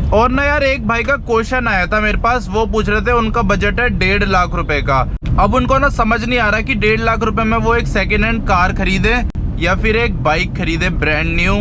और ना यार, एक भाई का क्वेश्चन आया था मेरे पास, वो पूछ रहे थे उनका बजट है 1.5 लाख रुपए का। अब उनको ना समझ नहीं आ रहा कि 1.5 लाख रुपए में वो एक सेकेंड हैंड कार खरीदे या फिर एक बाइक खरीदे ब्रांड न्यू।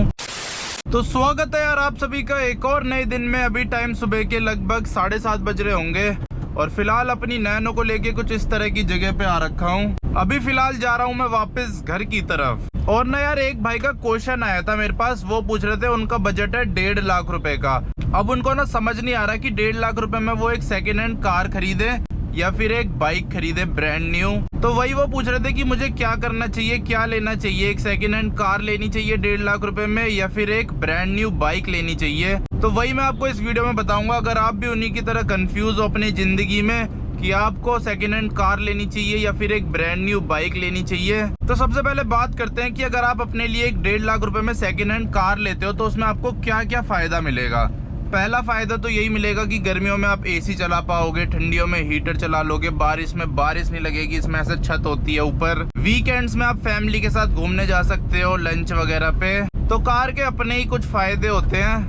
तो स्वागत है यार आप सभी का एक और नए दिन में। अभी टाइम सुबह के लगभग 7:30 बज रहे होंगे और फिलहाल अपनी नैनो को लेके कुछ इस तरह की जगह पे आ रखा हूँ। अभी फिलहाल जा रहा हूँ मैं वापस घर की तरफ। और ना यार, एक भाई का क्वेश्चन आया था मेरे पास, वो पूछ रहे थे उनका बजट है 1.5 लाख रुपए का। अब उनको ना समझ नहीं आ रहा कि 1.5 लाख रुपए में वो एक सेकेंड हैंड कार खरीदे या फिर एक बाइक खरीदे ब्रांड न्यू। तो वही वो पूछ रहे थे कि मुझे क्या करना चाहिए, क्या लेना चाहिए, एक सेकेंड हैंड कार लेनी चाहिए 1.5 लाख रुपए में या फिर एक ब्रांड न्यू बाइक लेनी चाहिए। तो वही मैं आपको इस वीडियो में बताऊंगा। अगर आप भी उन्हीं की तरह कंफ्यूज हो अपनी जिंदगी में कि आपको सेकेंड हैंड कार लेनी चाहिए या फिर एक ब्रांड न्यू बाइक लेनी चाहिए, तो सबसे पहले बात करते हैं कि अगर आप अपने लिए एक 1.5 लाख रुपए में सेकेंड हैंड कार लेते हो तो उसमें आपको क्या क्या फायदा मिलेगा। पहला फायदा तो यही मिलेगा कि गर्मियों में आप एसी चला पाओगे, ठंडियों में हीटर चला लोगे, बारिश में बारिश नहीं लगेगी, इसमें ऐसे छत होती है ऊपर। वीकेंड्स में आप फैमिली के साथ घूमने जा सकते हो लंच वगैरह पे। तो कार के अपने ही कुछ फायदे होते हैं,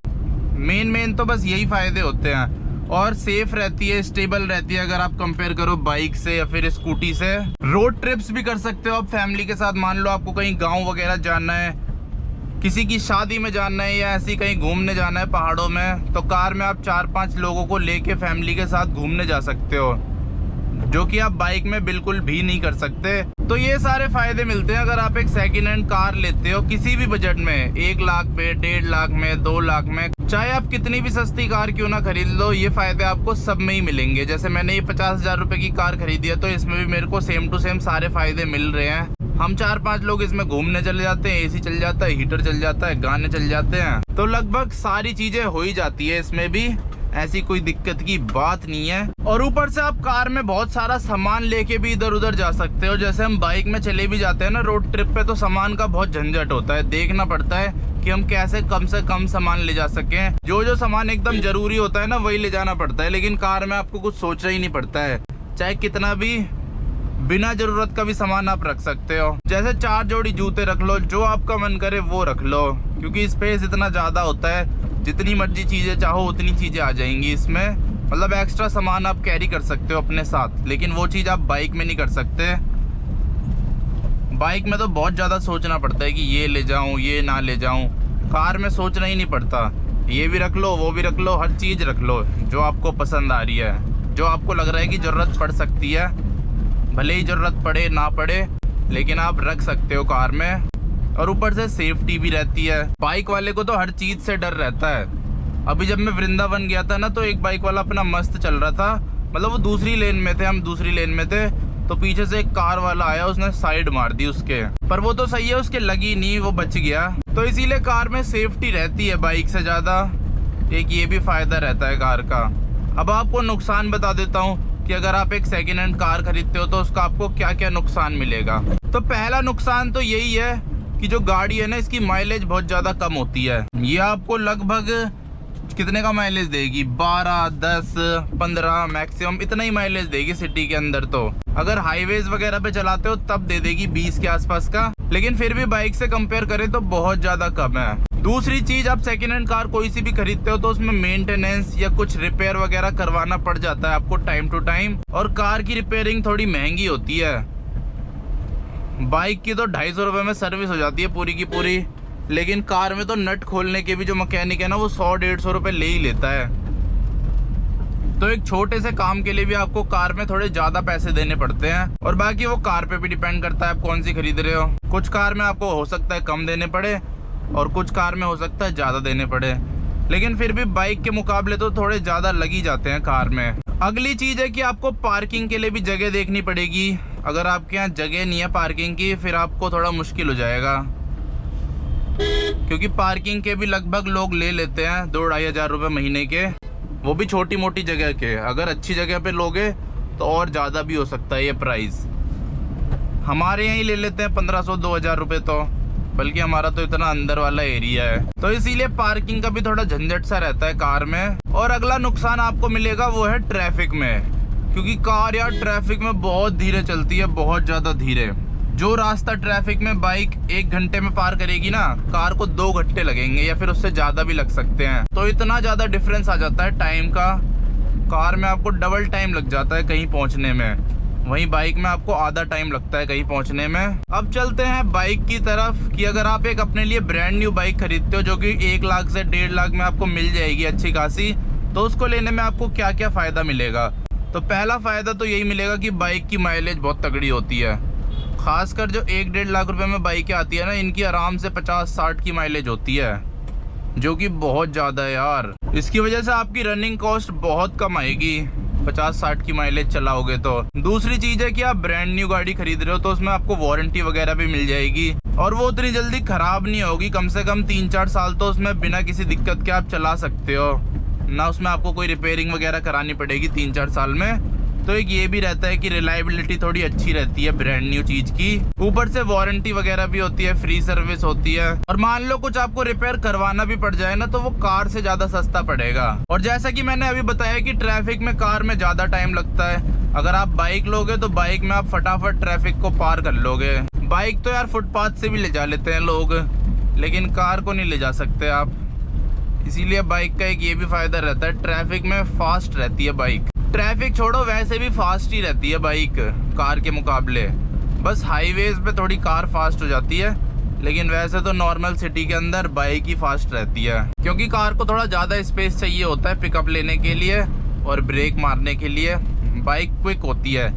मेन तो बस यही फायदे होते हैं। और सेफ रहती है, स्टेबल रहती है अगर आप कंपेयर करो बाइक से या फिर स्कूटी से। रोड ट्रिप्स भी कर सकते हो आप फैमिली के साथ। मान लो आपको कहीं गाँव वगैरह जाना है, किसी की शादी में जाना है या ऐसी कहीं घूमने जाना है पहाड़ों में, तो कार में आप 4-5 लोगों को लेके फैमिली के साथ घूमने जा सकते हो, जो कि आप बाइक में बिल्कुल भी नहीं कर सकते। तो ये सारे फायदे मिलते हैं अगर आप एक सेकेंड हैंड कार लेते हो किसी भी बजट में, 1 लाख में, 1.5 लाख में, 2 लाख में। चाहे आप कितनी भी सस्ती कार क्यों ना खरीद लो, ये फायदे आपको सब में ही मिलेंगे। जैसे मैंने ये 50,000 रुपए की कार खरीदी है तो इसमें भी मेरे को सेम टू सेम सारे फायदे मिल रहे हैं। हम 4-5 लोग इसमें घूमने चले जाते हैं, एसी चल जाता है, हीटर चल जाता है, गाने चल जाते हैं, तो लगभग सारी चीजें हो ही जाती है इसमें भी, ऐसी कोई दिक्कत की बात नहीं है। और ऊपर से आप कार में बहुत सारा सामान लेके भी इधर उधर जा सकते हो। जैसे हम बाइक में चले भी जाते हैं ना रोड ट्रिप पे, तो सामान का बहुत झंझट होता है, देखना पड़ता है कि हम कैसे कम से कम सामान ले जा सकें। जो सामान एकदम जरूरी होता है ना वही ले जाना पड़ता है, लेकिन कार में आपको कुछ सोचना ही नहीं पड़ता है। चाहे कितना भी बिना जरूरत का भी सामान आप रख सकते हो। जैसे 4 जोड़ी जूते रख लो, जो आपका मन करे वो रख लो, क्योंकि स्पेस इतना ज्यादा होता है, जितनी मर्जी चीजें चाहो उतनी चीजें आ जाएंगी इसमें। मतलब एक्स्ट्रा सामान आप कैरी कर सकते हो अपने साथ, लेकिन वो चीज आप बाइक में नहीं कर सकते। बाइक में तो बहुत ज्यादा सोचना पड़ता है कि ये ले जाऊं, ये ना ले जाऊं। कार में सोचना ही नहीं पड़ता, ये भी रख लो, वो भी रख लो, हर चीज रख लो जो आपको पसंद आ रही है, जो आपको लग रहा है कि जरूरत पड़ सकती है। भले ही जरूरत पड़े ना पड़े, लेकिन आप रख सकते हो कार में। और ऊपर से सेफ्टी भी रहती है। बाइक वाले को तो हर चीज से डर रहता है। अभी जब मैं वृंदावन गया था ना, तो एक बाइक वाला अपना मस्त चल रहा था, मतलब वो दूसरी लेन में थे, हम दूसरी लेन में थे, तो पीछे से एक कार वाला आया, उसने साइड मार दी उसके, पर वो तो सही है, उसके लगी नहीं, वो बच गया। तो इसीलिए कार में सेफ्टी रहती है बाइक से ज्यादा। एक ये भी फायदा रहता है कार का। अब आपको नुकसान बता देता हूँ कि अगर आप एक सेकेंड हैंड कार खरीदते हो तो उसका आपको क्या क्या नुकसान मिलेगा। तो पहला नुकसान तो यही है कि जो गाड़ी है ना, इसकी माइलेज बहुत ज्यादा कम होती है। ये आपको लगभग कितने का माइलेज देगी, 12, 10, 15 मैक्सिमम इतना ही माइलेज देगी सिटी के अंदर। तो अगर हाईवेज वगैरह पे चलाते हो तब दे देगी 20 के आसपास का, लेकिन फिर भी बाइक से कंपेयर करें तो बहुत ज्यादा कम है। दूसरी चीज, आप सेकेंड हैंड कार कोई सी भी खरीदते हो तो उसमें मेंटेनेंस या कुछ रिपेयर वगैरह करवाना पड़ जाता है आपको टाइम टू टाइम, और कार की रिपेयरिंग थोड़ी महंगी होती है। बाइक की तो 250 रुपए में सर्विस हो जाती है पूरी की पूरी, लेकिन कार में तो नट खोलने के भी जो मैकेनिक है ना, वो 100-150 रुपए ले ही लेता है। तो एक छोटे से काम के लिए भी आपको कार में थोड़े ज्यादा पैसे देने पड़ते हैं। और बाकी वो कार पे भी डिपेंड करता है आप कौन सी खरीद रहे हो। कुछ कार में आपको हो सकता है कम देने पड़े और कुछ कार में हो सकता है ज्यादा देने पड़े, लेकिन फिर भी बाइक के मुकाबले तो थोड़े ज्यादा लग ही जाते हैं कार में। अगली चीज है कि आपको पार्किंग के लिए भी जगह देखनी पड़ेगी। अगर आपके यहाँ जगह नहीं है पार्किंग की, फिर आपको थोड़ा मुश्किल हो जाएगा, क्योंकि पार्किंग के भी लगभग लोग ले लेते हैं 2-2.5 हजार रुपए महीने के, वो भी छोटी मोटी जगह के। अगर अच्छी जगह पे लोगे तो और ज्यादा भी हो सकता है ये प्राइस। हमारे यहाँ ही ले लेते हैं 1500-2000 रुपए, तो बल्कि हमारा तो इतना अंदर वाला एरिया है, तो इसीलिए पार्किंग का भी थोड़ा झंझट सा रहता है कार में। और अगला नुकसान आपको मिलेगा वो है ट्रैफिक में, क्योंकि कार यार ट्रैफिक में बहुत धीरे चलती है, बहुत ज्यादा धीरे। जो रास्ता ट्रैफिक में बाइक 1 घंटे में पार करेगी ना, कार को 2 घंटे लगेंगे या फिर उससे ज़्यादा भी लग सकते हैं। तो इतना ज़्यादा डिफरेंस आ जाता है टाइम का। कार में आपको डबल टाइम लग जाता है कहीं पहुंचने में, वहीं बाइक में आपको आधा टाइम लगता है कहीं पहुंचने में। अब चलते हैं बाइक की तरफ कि अगर आप एक अपने लिए ब्रांड न्यू बाइक खरीदते हो जो कि 1 लाख से 1.5 लाख में आपको मिल जाएगी अच्छी खासी, तो उसको लेने में आपको क्या क्या फ़ायदा मिलेगा। तो पहला फ़ायदा तो यही मिलेगा कि बाइक की माइलेज बहुत तगड़ी होती है। खासकर जो 1-1.5 लाख रुपए में बाइकें आती है ना, इनकी आराम से 50-60 की माइलेज होती है, जो कि बहुत ज़्यादा है यार। इसकी वजह से आपकी रनिंग कॉस्ट बहुत कम आएगी 50-60 की माइलेज चलाओगे तो। दूसरी चीज़ है कि आप ब्रांड न्यू गाड़ी खरीद रहे हो तो उसमें आपको वारंटी वगैरह भी मिल जाएगी और वो उतनी जल्दी ख़राब नहीं होगी। कम से कम 3-4 साल तो उसमें बिना किसी दिक्कत के आप चला सकते हो ना, उसमें आपको कोई रिपेयरिंग वगैरह करानी पड़ेगी 3-4 साल में। तो एक ये भी रहता है कि रिलायबिलिटी थोड़ी अच्छी रहती है ब्रांड न्यू चीज की। ऊपर से वारंटी वगैरह भी होती है, फ्री सर्विस होती है। और मान लो कुछ आपको रिपेयर करवाना भी पड़ जाए ना, तो वो कार से ज्यादा सस्ता पड़ेगा। और जैसा कि मैंने अभी बताया कि ट्रैफिक में कार में ज्यादा टाइम लगता है। अगर आप बाइक लोगे तो बाइक में आप फटाफट ट्रैफिक को पार कर लोगे। बाइक तो यार फुटपाथ से भी ले जा लेते हैं लोग, लेकिन कार को नहीं ले जा सकते आप। इसीलिए बाइक का एक ये भी फायदा रहता है, ट्रैफिक में फास्ट रहती है बाइक। ट्रैफिक छोड़ो, वैसे भी फास्ट ही रहती है बाइक कार के मुकाबले। बस हाईवेज पे थोड़ी कार फास्ट हो जाती है, लेकिन वैसे तो नॉर्मल सिटी के अंदर बाइक ही फास्ट रहती है, क्योंकि कार को थोड़ा ज़्यादा स्पेस चाहिए होता है पिकअप लेने के लिए और ब्रेक मारने के लिए। बाइक क्विक होती है,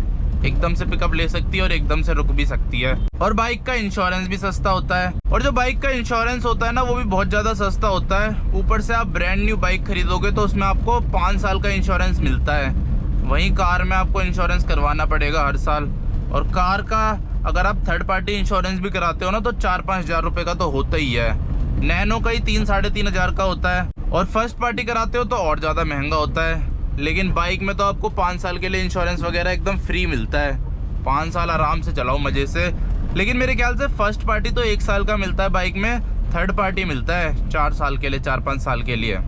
एकदम से पिकअप ले सकती है और एकदम से रुक भी सकती है। और बाइक का इंश्योरेंस भी सस्ता होता है, और जो बाइक का इंश्योरेंस होता है ना, वो भी बहुत ज़्यादा सस्ता होता है। ऊपर से आप ब्रांड न्यू बाइक खरीदोगे तो उसमें आपको 5 साल का इंश्योरेंस मिलता है। वहीं कार में आपको इंश्योरेंस करवाना पड़ेगा हर साल। और कार का अगर आप थर्ड पार्टी इंश्योरेंस भी कराते हो ना, तो 4-5 हज़ार रुपये का तो होता ही है। नैनो का ही 3-3.5 हज़ार का होता है, और फर्स्ट पार्टी कराते हो तो और ज़्यादा महंगा होता है। लेकिन बाइक में तो आपको 5 साल के लिए इंश्योरेंस वगैरह एकदम फ्री मिलता है। 5 साल आराम से चलाओ मज़े से। लेकिन मेरे ख्याल से फर्स्ट पार्टी तो 1 साल का मिलता है बाइक में, थर्ड पार्टी मिलता है 4 साल के लिए, 4-5 साल के लिए।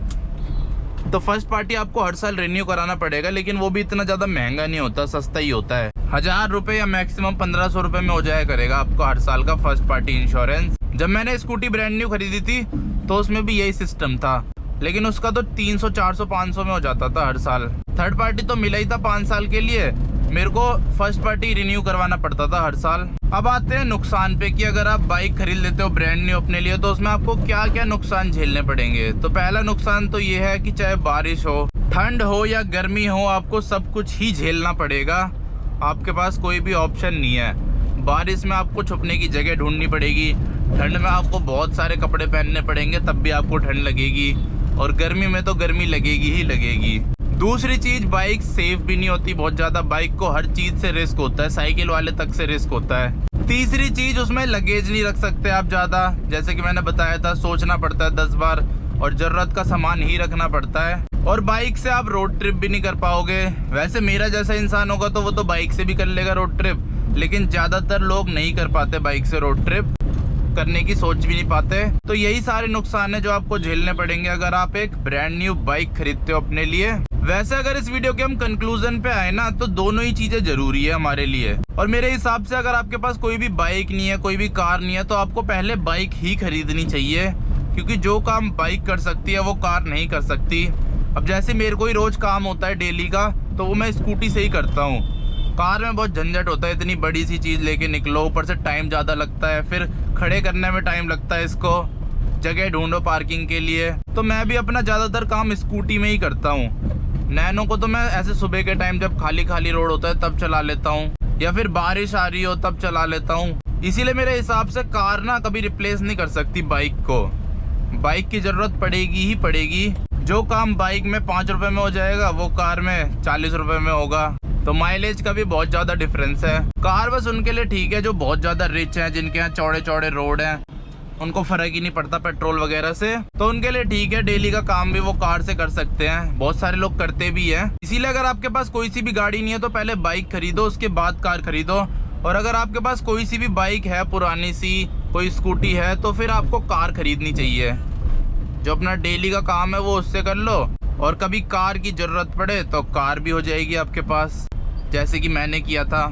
तो फर्स्ट पार्टी आपको हर साल रिन्यू कराना पड़ेगा, लेकिन वो भी इतना ज़्यादा महंगा नहीं होता, सस्ता ही होता है। 1000 रुपये या मैक्सिमम 1500 रुपये में हो जाया करेगा आपको हर साल का फर्स्ट पार्टी इंश्योरेंस। जब मैंने स्कूटी ब्रांड न्यू खरीदी थी तो उसमें भी यही सिस्टम था, लेकिन उसका तो 300, 400, 500 में हो जाता था हर साल। थर्ड पार्टी तो मिला ही था 5 साल के लिए, मेरे को फर्स्ट पार्टी रिन्यू करवाना पड़ता था हर साल। अब आते हैं नुकसान पे कि अगर आप बाइक खरीद लेते हो ब्रांड न्यू अपने लिए, तो उसमें आपको क्या क्या नुकसान झेलने पड़ेंगे। तो पहला नुकसान तो ये है कि चाहे बारिश हो, ठंड हो या गर्मी हो, आपको सब कुछ ही झेलना पड़ेगा। आपके पास कोई भी ऑप्शन नहीं है। बारिश में आपको छुपने की जगह ढूंढनी पड़ेगी, ठंड में आपको बहुत सारे कपड़े पहनने पड़ेंगे तब भी आपको ठंड लगेगी, और गर्मी में तो गर्मी लगेगी ही लगेगी। दूसरी चीज, बाइक सेफ भी नहीं होती बहुत ज़्यादा। बाइक को हर चीज़ से रिस्क होता है, साइकिल वाले तक से रिस्क होता है। तीसरी चीज, उसमें लगेज नहीं रख सकते आप ज़्यादा, जैसे कि मैंने बताया था, सोचना पड़ता है 10 बार और ज़रूरत का सामान ही रखना पड़ता है। और बाइक से आप रोड ट्रिप भी नहीं कर पाओगे। वैसे मेरा जैसा इंसान होगा तो वो तो बाइक से भी कर लेगा रोड ट्रिप, लेकिन ज़्यादातर लोग नहीं कर पाते बाइक से रोड ट्रिप, करने की सोच भी नहीं पाते। तो यही सारे नुकसान है जो आपको झेलने पड़ेंगे अगर आप एक ब्रांड न्यू बाइक खरीदते हो अपने लिए। वैसे अगर इस वीडियो के हम कंक्लूजन पे आए ना, तो दोनों ही चीजें जरूरी है हमारे लिए। और मेरे हिसाब से अगर आपके पास कोई भी बाइक नहीं है, कोई भी कार नहीं है, तो आपको पहले बाइक ही खरीदनी चाहिए, क्योंकि जो काम बाइक कर सकती है वो कार नहीं कर सकती। अब जैसे मेरे को ही रोज काम होता है डेली का, तो वो मैं स्कूटी से ही करता हूँ। कार में बहुत झंझट होता है, इतनी बड़ी सी चीज़ लेके निकलो, ऊपर से टाइम ज़्यादा लगता है, फिर खड़े करने में टाइम लगता है, इसको जगह ढूंढो पार्किंग के लिए। तो मैं भी अपना ज़्यादातर काम स्कूटी में ही करता हूँ। नैनो को तो मैं ऐसे सुबह के टाइम जब खाली खाली रोड होता है तब चला लेता हूँ, या फिर बारिश आ रही हो तब चला लेता हूँ। इसीलिए मेरे हिसाब से कार ना कभी रिप्लेस नहीं कर सकती बाइक को। बाइक की ज़रूरत पड़ेगी ही पड़ेगी। जो काम बाइक में 5 रुपये में हो जाएगा वो कार में 40 रुपये में होगा। तो माइलेज का भी बहुत ज़्यादा डिफरेंस है। कार बस उनके लिए ठीक है जो बहुत ज़्यादा रिच हैं, जिनके यहाँ चौड़े चौड़े रोड हैं, उनको फ़र्क ही नहीं पड़ता पेट्रोल वगैरह से, तो उनके लिए ठीक है। डेली का काम भी वो कार से कर सकते हैं, बहुत सारे लोग करते भी हैं। इसीलिए अगर आपके पास कोई सी भी गाड़ी नहीं है तो पहले बाइक खरीदो, उसके बाद कार खरीदो। और अगर आपके पास कोई सी भी बाइक है, पुरानी सी कोई स्कूटी है, तो फिर आपको कार खरीदनी चाहिए। जो अपना डेली का काम है वो उससे कर लो, और कभी कार की ज़रूरत पड़े तो कार भी हो जाएगी आपके पास, जैसे कि मैंने किया था।